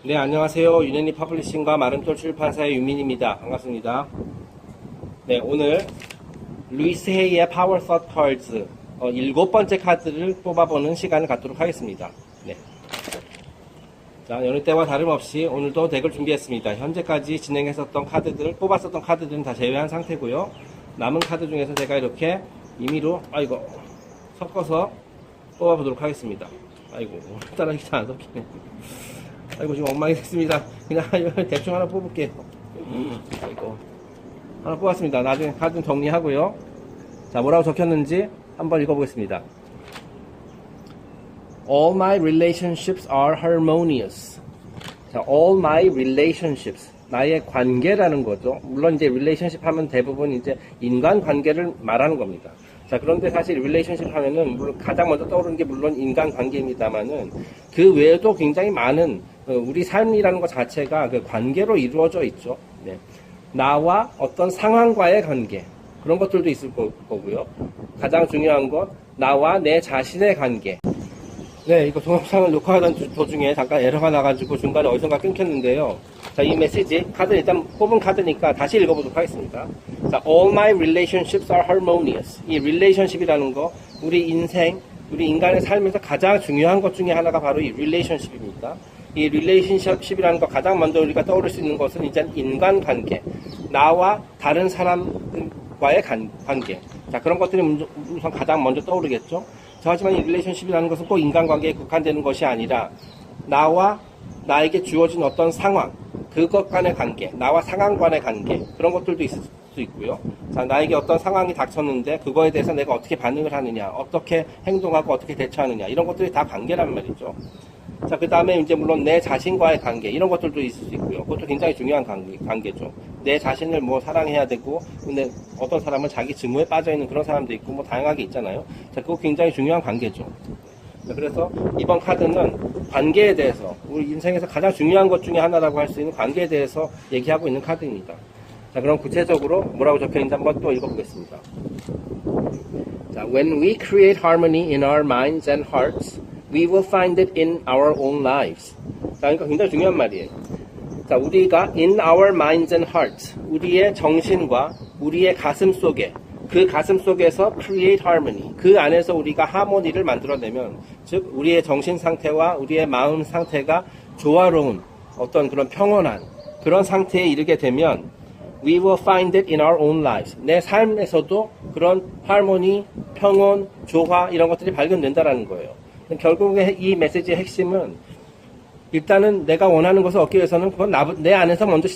네, 안녕하세요. 유네니 퍼블리싱과 마름돌 출판사의 유민입니다. 반갑습니다. 네, 오늘 루이스 헤이의 파워 서 컬즈 7번째 카드를 뽑아보는 시간을 갖도록 하겠습니다. 네. 자, 여느 때와 다름없이 오늘도 덱을 준비했습니다. 현재까지 진행했었던 카드들, 뽑았었던 카드들은 다 제외한 상태고요. 남은 카드 중에서 제가 이렇게 임의로 섞어서 뽑아보도록 하겠습니다. 아이고, 오늘따라 이게 안 섞이네. 아이고, 지금 엉망이 됐습니다. 그냥 대충 하나 뽑을게요. 아이고, 하나 뽑았습니다. 나중에 카드 정리하고요. 자, 뭐라고 적혔는지 한번 읽어보겠습니다. All my relationships are harmonious. 자, all my relationships. 나의 관계라는 거죠. 물론 이제 relationship 하면 대부분 이제 인간 관계를 말하는 겁니다. 자, 그런데 사실 relationship 하면은 물론 가장 먼저 떠오르는 게 물론 인간 관계입니다만은 그 외에도 굉장히 많은 우리 삶이라는 것 자체가 그 관계로 이루어져 있죠. 네. 나와 어떤 상황과의 관계. 그런 것들도 있을 거고요. 가장 중요한 건 나와 내 자신의 관계. 네, 이거 동영상을 녹화하던 도중에 잠깐 에러가 나가지고 중간에 어디선가 끊겼는데요. 자, 이 메시지, 카드 일단 뽑은 카드니까 다시 읽어보도록 하겠습니다. 자, All my relationships are harmonious. 이 relationship이라는 거, 우리 인생, 우리 인간의 삶에서 가장 중요한 것 중에 하나가 바로 이 relationship입니다. 이 relationship이라는 거 가장 먼저 우리가 떠오를 수 있는 것은 이제 인간관계. 나와 다른 사람과의 관계. 자, 그런 것들이 우선 가장 먼저 떠오르겠죠. 자, 하지만 이 relationship이라는 것은 꼭 인간관계에 국한되는 것이 아니라 나와 나에게 주어진 어떤 상황, 그것 간의 관계, 나와 상황 간의 관계, 그런 것들도 있을 수 있고요. 자, 나에게 어떤 상황이 닥쳤는데 그거에 대해서 내가 어떻게 반응을 하느냐, 어떻게 행동하고 어떻게 대처하느냐, 이런 것들이 다 관계란 말이죠. 자, 그 다음에 이제 물론 내 자신과의 관계, 이런 것들도 있을 수 있고요. 그것도 굉장히 중요한 관계죠. 내 자신을 뭐 사랑해야 되고, 근데 어떤 사람은 자기 증오에 빠져있는 그런 사람도 있고, 뭐 다양하게 있잖아요. 자, 그거 굉장히 중요한 관계죠. 자, 그래서 이번 카드는 관계에 대해서, 우리 인생에서 가장 중요한 것 중에 하나라고 할 수 있는 관계에 대해서 얘기하고 있는 카드입니다. 자, 그럼 구체적으로 뭐라고 적혀있는지 한번 또 읽어보겠습니다. 자, When we create harmony in our minds and hearts, we will find it in our own lives. 자, 그러니까 굉장히 중요한 말이에요. 자, 우리가 in our minds and hearts, 우리의 정신과 우리의 가슴 속에, 그 가슴 속에서 create harmony, 그 안에서 우리가 하모니를 만들어내면, 즉 우리의 정신 상태와 우리의 마음 상태가 조화로운 어떤 그런 평온한 그런 상태에 이르게 되면 we will find it in our own lives. 내 삶에서도 그런 하모니, 평온, 조화 이런 것들이 발견된다라는 거예요. 결국에 이 메시지의 핵심은 일단은 내가 원하는 것을 얻기 위해서는 그건 내 안에서 먼저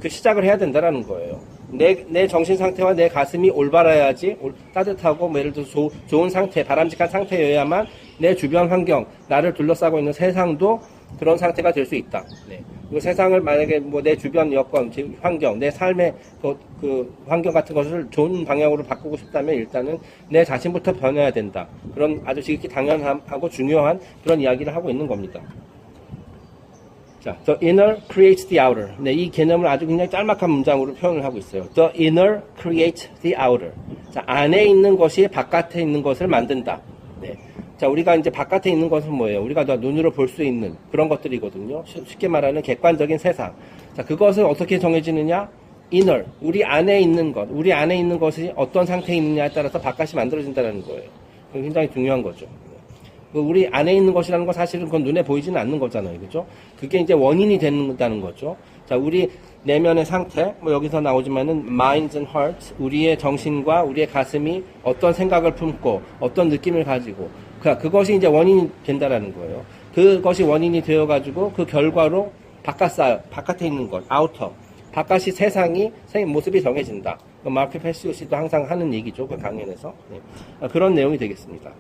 시작을 해야 된다라는 거예요. 내 정신 상태와 내 가슴이 올바라야지, 따뜻하고 뭐 예를 들어서 좋은 상태, 바람직한 상태여야만 내 주변 환경, 나를 둘러싸고 있는 세상도 그런 상태가 될 수 있다. 네. 그 세상을 만약에 뭐 내 주변 여건, 환경, 내 삶의 그 환경 같은 것을 좋은 방향으로 바꾸고 싶다면 일단은 내 자신부터 변해야 된다. 그런 아주 지극히 당연하고 중요한 그런 이야기를 하고 있는 겁니다. 자, the inner creates the outer. 네, 이 개념을 아주 굉장히 짤막한 문장으로 표현을 하고 있어요. The inner creates the outer. 자, 안에 있는 것이 바깥에 있는 것을 만든다. 네. 자, 우리가 이제 바깥에 있는 것은 뭐예요? 우리가 눈으로 볼 수 있는 그런 것들이거든요. 쉽게 말하는 객관적인 세상. 자, 그것을 어떻게 정해지느냐? inner. 우리 안에 있는 것. 우리 안에 있는 것이 어떤 상태에 있느냐에 따라서 바깥이 만들어진다는 거예요. 굉장히 중요한 거죠. 우리 안에 있는 것이라는 건 사실은 그건 눈에 보이지는 않는 거잖아요. 그죠? 그게 이제 원인이 된다는 거죠. 자, 우리 내면의 상태, 뭐 여기서 나오지만은 minds and hearts, 우리의 정신과 우리의 가슴이 어떤 생각을 품고 어떤 느낌을 가지고 그것이 이제 원인이 된다라는 거예요. 그것이 원인이 되어가지고 그 결과로 바깥에 있는 것, outer, 바깥이 세상이 모습이 정해진다. 마크 패시오시도 항상 하는 얘기죠. 그 강연에서. 네. 그런 내용이 되겠습니다.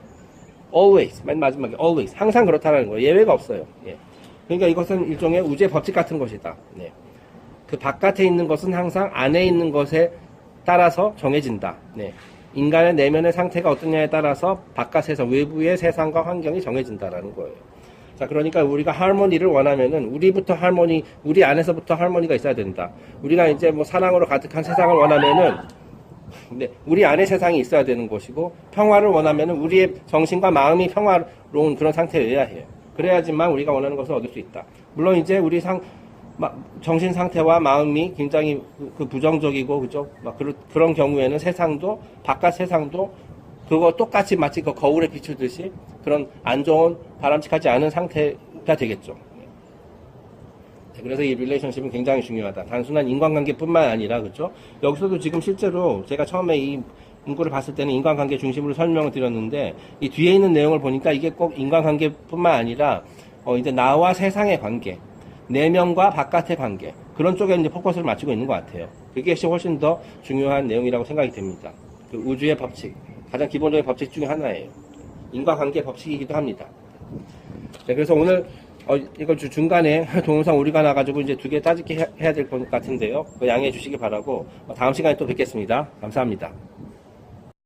always, 맨 마지막에 always, 항상 그렇다는 거예요. 예외가 없어요. 예. 그러니까 이것은 일종의 우주의 법칙 같은 것이다. 네. 그 바깥에 있는 것은 항상 안에 있는 것에 따라서 정해진다. 네. 인간의 내면의 상태가 어떠냐에 따라서 바깥 세상, 외부의 세상과 환경이 정해진다라는 거예요. 자, 그러니까 우리가 하모니를 원하면은 우리 안에서부터 하모니가 있어야 된다. 우리가 이제 뭐 사랑으로 가득한 세상을 원하면은 네, 우리 안에 세상이 있어야 되는 것이고, 평화를 원하면은 우리의 정신과 마음이 평화로운 그런 상태여야 해요. 그래야지만 우리가 원하는 것을 얻을 수 있다. 물론 이제 우리 정신 상태와 마음이 굉장히 그 부정적이고, 그죠? 막 그런 경우에는 세상도, 바깥 세상도 그거 똑같이 마치 그 거울에 비추듯이 그런 안 좋은, 바람직하지 않은 상태가 되겠죠. 그래서 이 릴레이션십은 굉장히 중요하다. 단순한 인간관계뿐만 아니라, 그죠? 여기서도 지금 실제로 제가 처음에 이 문구를 봤을 때는 인간관계 중심으로 설명을 드렸는데, 이 뒤에 있는 내용을 보니까 이게 꼭 인간관계뿐만 아니라, 이제 나와 세상의 관계, 내면과 바깥의 관계, 그런 쪽에 이제 포커스를 맞추고 있는 것 같아요. 그게 훨씬 더 중요한 내용이라고 생각이 됩니다. 그 우주의 법칙, 가장 기본적인 법칙 중에 하나예요. 인과관계 법칙이기도 합니다. 네, 그래서 오늘 이걸 중간에 동영상 오류가 나가지고 이제 2개 따지게 해야 될 것 같은데요. 양해해 주시기 바라고 다음 시간에 또 뵙겠습니다. 감사합니다.